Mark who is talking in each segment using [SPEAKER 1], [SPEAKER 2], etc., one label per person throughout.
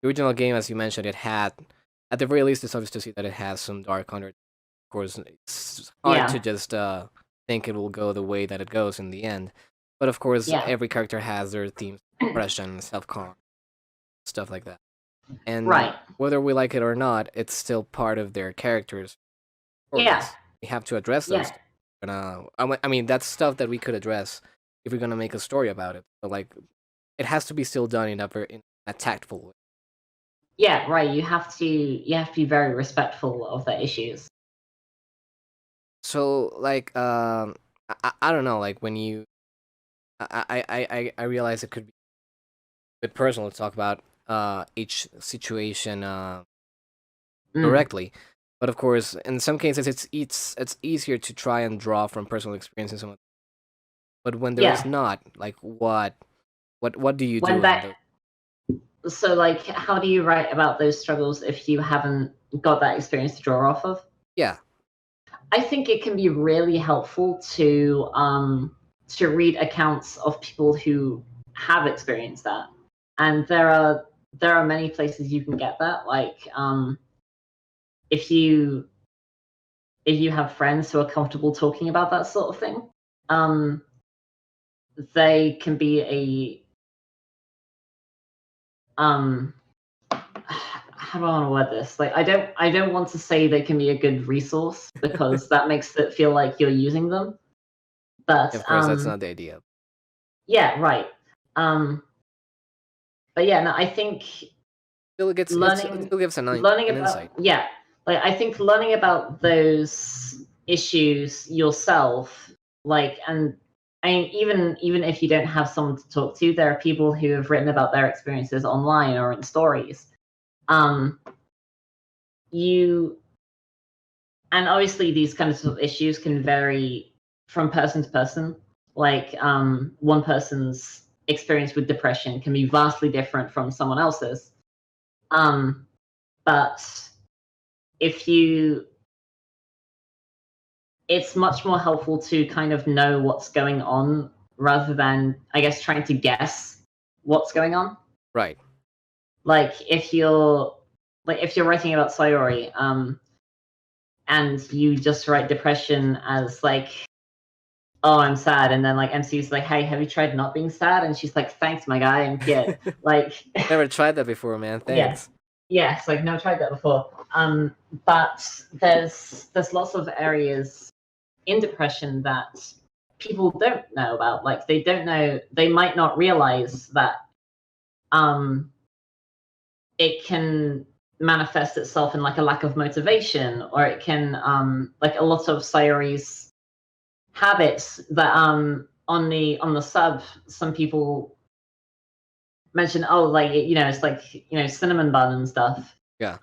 [SPEAKER 1] the original game, as you mentioned, it had, at the very least, it's obvious to see that it has some dark under. Of course, it's hard to
[SPEAKER 2] Yeah.
[SPEAKER 1] just think it will go the way that it goes in the end. But of course,
[SPEAKER 2] Yeah.
[SPEAKER 1] every character has their themes, depression, self-harm, stuff like that. And
[SPEAKER 2] Right.
[SPEAKER 1] whether we like it or not, it's still part of their characters'
[SPEAKER 2] Yeah.
[SPEAKER 1] stories. We have to address
[SPEAKER 2] Yeah.
[SPEAKER 1] those. And I mean, that's stuff that we could address if we're gonna make a story about it. But like, it has to be still done in a tactful way.
[SPEAKER 2] Yeah, right. You have to be very respectful of their issues.
[SPEAKER 1] So like, I don't know, like when you, I realize it could be a bit personal to talk about each situation directly, but of course, in some cases, it's easier to try and draw from personal experiences. But when there is not, like, what do you do?
[SPEAKER 2] So, like, how do you write about those struggles if you haven't got that experience to draw off of?
[SPEAKER 1] Yeah.
[SPEAKER 2] I think it can be really helpful to read accounts of people who have experienced that, and there are many places you can get that. Like, if you have friends who are comfortable talking about that sort of thing, they can be a how do I want to word this? Like, I don't want to say they can be a good resource because that makes it feel like you're using them. But
[SPEAKER 1] of course, that's not the idea.
[SPEAKER 2] Yeah, right. But yeah, no, I think
[SPEAKER 1] it still gives an insight.
[SPEAKER 2] Yeah, like I think learning about those issues yourself, like, and I mean, even if you don't have someone to talk to, there are people who have written about their experiences online or in stories. And obviously these kinds of issues can vary from person to person. Like, one person's experience with depression can be vastly different from someone else's. But it's much more helpful to kind of know what's going on rather than, I guess, trying to guess what's going on.
[SPEAKER 1] Right.
[SPEAKER 2] Like, if you're writing about Sayori, and you just write depression as like, oh, I'm sad, and then like MC's like, hey, have you tried not being sad? And she's like, thanks, my guy, I'm good. Like,
[SPEAKER 1] never tried that before, man. Thanks.
[SPEAKER 2] Yeah, it's like, never tried that before. But there's lots of areas in depression that people don't know about. Like, they don't know, they might not realize that it can manifest itself in like a lack of motivation, or it can like a lot of Sayori's habits that on the sub, some people mention, oh, like, it's like, cinnamon bun and stuff.
[SPEAKER 1] Yeah.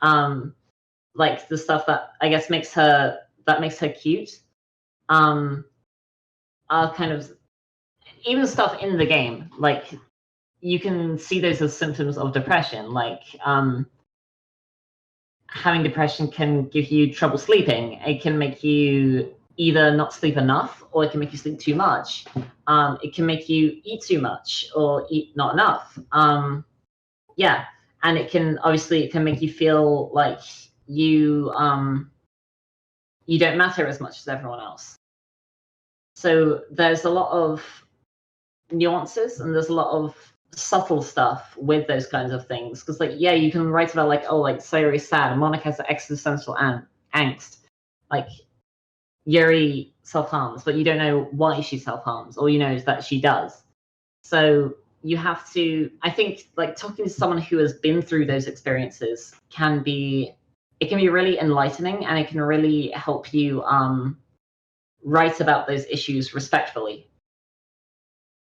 [SPEAKER 2] Like the stuff that I guess makes her cute. Are kind of, even stuff in the game, like, you can see those as symptoms of depression. Like, having depression can give you trouble sleeping. It can make you either not sleep enough, or it can make you sleep too much. It can make you eat too much or eat not enough. Yeah, and it can make you feel like you don't matter as much as everyone else. So there's a lot of nuances, and there's a lot of subtle stuff with those kinds of things. Because, like, yeah, you can write about, like, oh, like, Sayori's sad, and Monica has existential angst. Like, Yuri self-harms, but you don't know why she self-harms. All you know is that she does. So you have to, I think, like, talking to someone who has been through those experiences can be really enlightening, and it can really help you write about those issues respectfully.